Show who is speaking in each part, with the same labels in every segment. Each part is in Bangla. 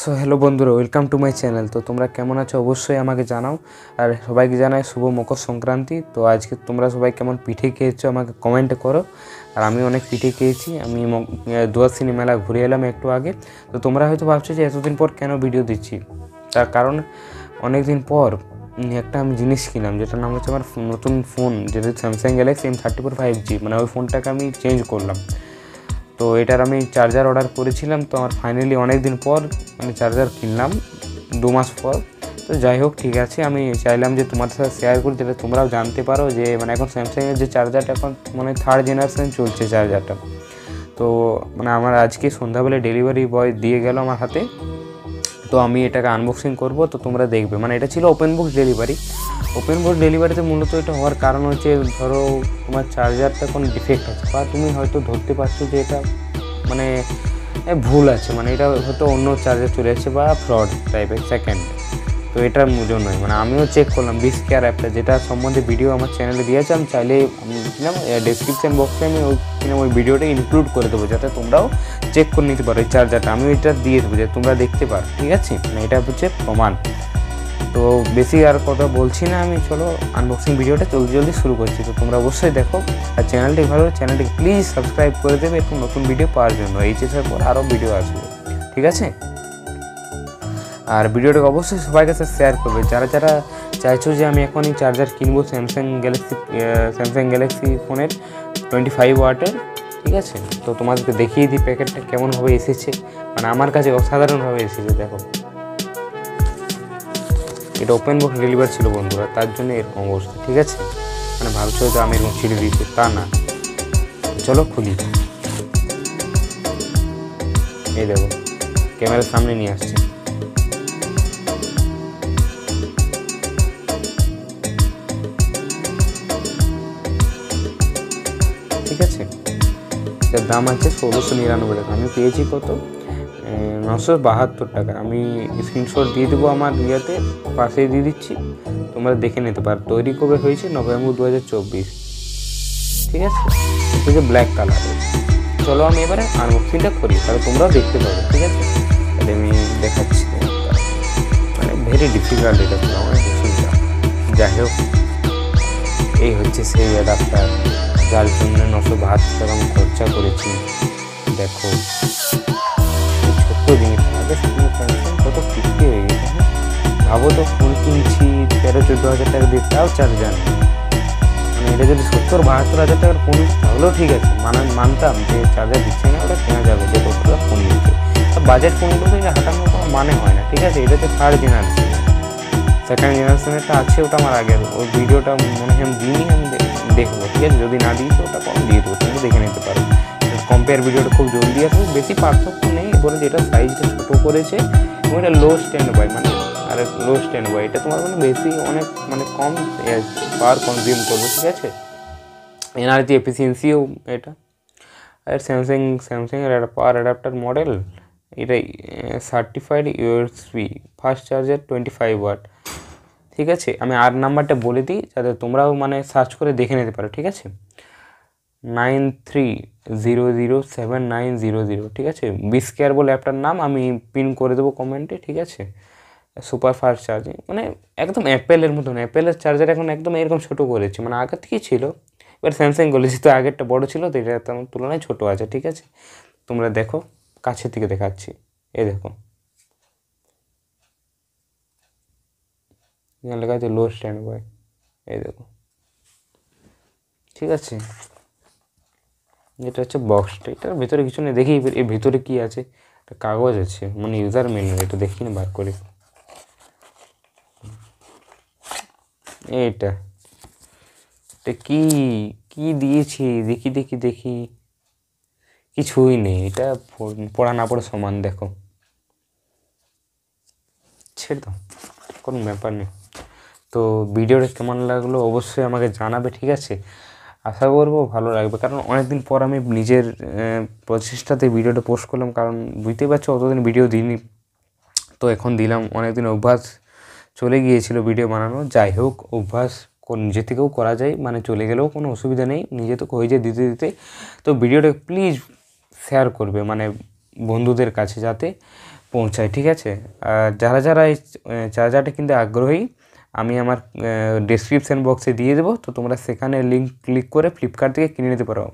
Speaker 1: সো হ্যালো বন্ধুরা, ওয়েলকাম টু মাই চ্যানেল। তো তোমরা কেমন আছো অবশ্যই আমাকে জানাও। আর সবাইকে জানাই শুভ মকর সংক্রান্তি। তো আজকে তোমরা সবাই কেমন পিঠে খেয়েছো আমাকে কমেন্টে করো। আর আমি অনেক পিঠে খেয়েছি। আমি দুয়ারসিনি মেলা ঘুরে এলাম একটু আগে। তো তোমরা হয়তো ভাবছো যে এতদিন পর কেন ভিডিও দিচ্ছি। তার কারণ অনেক দিন পর একটা আমি জিনিস কিনলাম, যেটার নাম হচ্ছে আমার নতুন ফোন, যেটা স্যামসাং গ্যালাক্সি M34 5G। মানে ওই ফোনটাকে আমি চেঞ্জ করলাম। তো এটার আমি চার্জার অর্ডার করেছিলাম। তো আমার ফাইনালি অনেক দিন পর মানে চার্জার কিনলাম, 2 মাস পর। তো যাই হোক, ঠিক আছে, আমি চাইলাম যে তোমাদের সাথে শেয়ার করি, যাতে তোমরাও জানতে পারো যে মানে এখন স্যামসাংয়ের যে চার্জারটা এখন মানে 3rd জেনারেশন চলছে চার্জারটা। তো মানে আমার আজকে সন্ধ্যাবেলা ডেলিভারি বয় দিয়ে গেল আমার হাতে। তো আমি এটাকে আনবক্সিং করব। তো তোমরা দেখবে, মানে এটা ছিল open box delivery. Open box ডেলিভারিতে মূলত এটা হওয়ার কারণ হচ্ছে, ধরো তোমার চার্জারটা কোনো ডিফেক্ট আছে, বা তুমি হয়তো ধরতে পারছো যে এটা মানে ভুল আছে, মানে এটা হয়তো অন্য চার্জার চলে আসছে বা ফ্রড টাইপের সেকেন্ড। তো এটার নয়, মানে আমিও চেক করলাম বিস্কেয়ার অ্যাপটা, যেটা সম্বন্ধে ভিডিও আমার চ্যানেলে দিয়েছে। আমি চাইলে ডেসক্রিপশান বক্সে আমি ওই ভিডিওটা ইনক্লুড করে দেবো, যাতে তোমরাও চেক করে নিতে পারো এই চার্জারটা। আমি এটা দিয়ে দেবো যাতে তোমরা দেখতে পারো, ঠিক আছে? মানে এটা হচ্ছে প্রমাণ। তো বেশি আর কথা বলছি না, আমি চলো আনবক্সিং ভিডিওটা জলদি শুরু করছি। তো তোমরা অবশ্যই দেখো, আর চ্যানেলটি ভালো লাগে চ্যানেলটিকে প্লিজ সাবস্ক্রাইব করে দেবে এরকম নতুন ভিডিও পাওয়ার জন্য। এইচএসের পর আরও ভিডিও আসবে, ঠিক আছে? আর ভিডিওটাকে অবশ্যই সবার কাছে শেয়ার করবে, যারা যারা চাইছো যে আমি এখনই চার্জার কিনবো স্যামসাং গ্যালাক্সি ফোনের 25 ওয়াটের, ঠিক আছে? তো তোমাদেরকে দেখিয়ে দিই প্যাকেটটা কেমনভাবে এসেছে। মানে আমার কাছে অসাধারণভাবে এসেছে। দেখো, এটা ওপেন বক্স ডেলিভারি ছিল বন্ধুরা, তার জন্য এরকম অবস্থা, ঠিক আছে? মানে ভাবছো যে আমি এরকম ছিঁড়ে দিয়েছি, তা না। চলো খুলি। এই দেখো, ক্যামেরার সামনে নিয়ে আসছে। ঠিক আছে, এটার দাম আছে 1699 টাকা। আমি পেয়েছি কত? 972 টাকা। আমি স্ক্রিনশট দিয়ে দেবো আমার ইয়েতে, পাশেই দিয়ে দিচ্ছি, তোমরা দেখে নিতে পারো। তৈরি কবে হয়েছে? নভেম্বর 2024, ঠিক আছে? এটা হচ্ছে ব্ল্যাক কালার। চলো আমি এবারে আনবক্সিংটা করি, তাহলে তোমরাও দেখতে পাবে, ঠিক আছে? তাহলে আমি দেখাচ্ছি। মানে ভেরি ডিফিকাল্ট, এটা ছিল অনেক ডিফিকাল্ট। যাই হোক, এই হচ্ছে সেই অ্যাডাপ্টার, যার জন্য 972 টাকা আমি খরচা করেছি। দেখো, ছোট্ট জিনিস, আগে কত ফিফটি হয়ে গেছে। হ্যাঁ, ভাবো তো, ফোন কিনছি 13-14 হাজার টাকা দিয়ে, তাও চার্জার। মানে এটা যদি 70-72 হাজার টাকার ফোন তাহলেও ঠিক আছে, মানতাম যে চার্জার দিচ্ছে না, ওটা কেনা যাবে, যে কতটা ফোন নিচ্ছে। আর বাজেট ফোনগুলো তো এটা হাঁটানোর কোনো মানে হয় না, ঠিক আছে? এটা তো 3rd জেনারেশন। 2nd জেনারেশনেরটা আছে, ওটা আমার আগের। ওই ভিডিওটা মনে হয় আমি দিইনি, আমি দেখবো, ঠিক আছে? যদি না দিই তো ওটা কম দিয়ে দেবো, তুমি দেখে নিতে পারো। কম্পেয়ার ভিডিওটা খুব জলদি আসবে, বেশি পার্থক্য নেই। বলে যে এটা সাইজটা ছোটো করেছে এবং এটা লো স্ট্যান্ড বাই, মানে আর লো স্ট্যান্ড বাই, এটা তোমার মানে বেশি অনেক মানে কম পাওয়ার কনজিউম করবে, ঠিক আছে? এনার্জি এফিসিয়েন্সিও এটা। আর স্যামসাংয়ের একটা পাওয়ার অ্যাডাপ্টার মডেল, এটা certified USB fast charger 25 watt, ঠিক আছে? আমি আর নাম্বারটা বলে দিই, যাতে তোমরাও মানে সার্চ করে দেখে নিতে পারো, ঠিক আছে? 93007900, ঠিক আছে? বিস্কেয়ার বলে অ্যাপটার নাম, আমি পিন করে দেবো কমেন্টে, ঠিক আছে? সুপার ফাস্ট চার্জিং, মানে একদম অ্যাপেলের মতন। অ্যাপেলের চার্জার এখন একদম এরকম ছোটো করেছে, মানে আগের থেকেই ছিল। এবার স্যামসাং বলেছি তো, আগেরটা বড়ো ছিল, তো এটা তেমন তুলনায় ছোটো আছে, ঠিক আছে? তোমরা দেখো, কাছের থেকে দেখাচ্ছি। এই দেখো, এখানে লেখা আছে লো স্ট্যান্ড বাই। এই দেখো, ঠিক আছে? এটা হচ্ছে বক্সটা, এটার ভিতরে কিছু নেই। দেখি এর ভিতরে কী আছে। একটা কাগজ আছে, মানে ইউজার মেনু, এটা দেখি না বার করে। এটা কি কি দিয়েছি, দেখি দেখি দেখি, কিছুই নেই। এটা পড়া না পড়ে সমান। দেখো, ছেড়ে দাও, কোনো ব্যাপার নেই। তো ভিডিওটা কেমন লাগলো অবশ্যই আমাকে জানাবে, ঠিক আছে? আশা করবো ভালো লাগবে, কারণ অনেকদিন পর আমি নিজের প্রচেষ্টাতে ভিডিওটা পোস্ট করলাম। কারণ বুঝতেই পারছো, অতদিন ভিডিও দিইনি, তো এখন দিলাম। অনেকদিন অভ্যাস চলে গিয়েছিল ভিডিও বানানো। যাই হোক, অভ্যাস নিজে থেকেও করা যায়, মানে চলে গেলেও কোনো অসুবিধা নেই, নিজে তো হয়ে যায় দিতে দিতে। তো ভিডিওটা প্লিজ শেয়ার করবে, মানে বন্ধুদের কাছে, যাতে পৌঁছায়, ঠিক আছে। আর যারা যারা এই চার্জারটা কিনতে আগ্রহী, আমি আমার ডেসক্রিপশান বক্সে দিয়ে দেবো, তো তোমরা সেখানে লিঙ্ক ক্লিক করে ফ্লিপকার্ট থেকে কিনে নিতে পারো।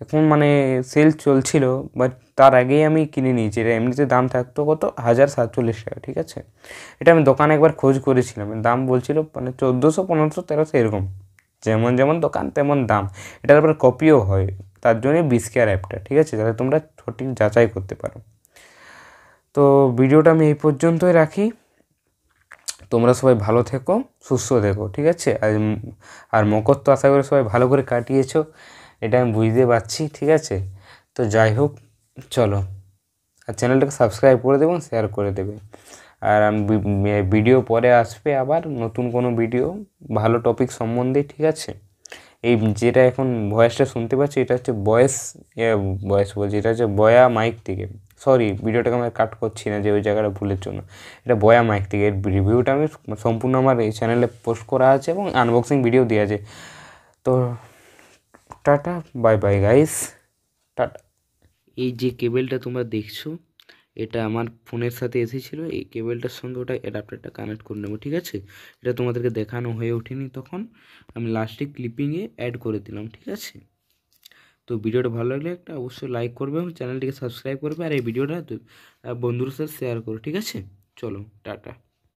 Speaker 1: এখন মানে সেল চলছিল, বাট তার আগেই আমি কিনে নিয়েছি। এটা এমনিতে দাম থাকতো কত, 1047 টাকা, ঠিক আছে। এটা আমি দোকানে একবার খোঁজ করেছিলাম, দাম বলছিল মানে 1400, 1500, 1300 এরকম, যেমন যেমন দোকান তেমন দাম। এটার আবার কপিও হয়, তার জন্যই বিস্কেয়ার অ্যাপটা, ঠিক আছে, যাতে তোমরা সঠিক যাচাই করতে পারো। তো ভিডিওটা আমি এই পর্যন্তই রাখি। তোমরা সবাই ভালো থেকো, সুস্থ থেকো, ঠিক আছে। আর মকর তো আশা করি সবাই ভালো করে কাটিয়েছো, এটা আমি বুঝতে পারছি, ঠিক আছে। তো যাই হোক, চলো, আর চ্যানেলটাকে সাবস্ক্রাইব করে দেবো, শেয়ার করে দেবে। আর আমি ভিডিও পরে আসবে আবার নতুন কোনো ভিডিও ভালো টপিক সম্বন্ধে, ঠিক আছে। এই যেটা এখন ভয়েসটা শুনতে পাচ্ছি, এটা হচ্ছে ভয়েস বলছি, এটা হচ্ছে বয়া মাইক থেকে। সরি, ভিডিওটাকে আমি কাট করছি না যে ওই জায়গাটা ভুলের জন্য। এটা বয়া মাইক থেকে, এর রিভিউটা আমি সম্পূর্ণ আমার এই চ্যানেলে পোস্ট করা আছে এবং আনবক্সিং ভিডিও দেওয়া আছে। তো tata, bye bye guys, tata. এই যে কেবেলটা তোমরা দেখছো, এটা আমার ফোনের সাথে এসেছিলো, এই কেবেলটার সঙ্গে ওটা অ্যাডাপ্টারটা কানেক্ট করে নেবো, ঠিক আছে। এটা তোমাদেরকে দেখানো হয়ে ওঠেনি তখন, আমি লাস্টে ক্লিপিংয়ে অ্যাড করে দিলাম, ঠিক আছে। তো ভিডিওটা ভালো লাগলে একটা অবশ্যই লাইক করবে এবং চ্যানেলটিকে সাবস্ক্রাইব করবে, আর এই ভিডিওটা বন্ধুদের সাথে শেয়ার করো, ঠিক আছে। চলো, টাটা।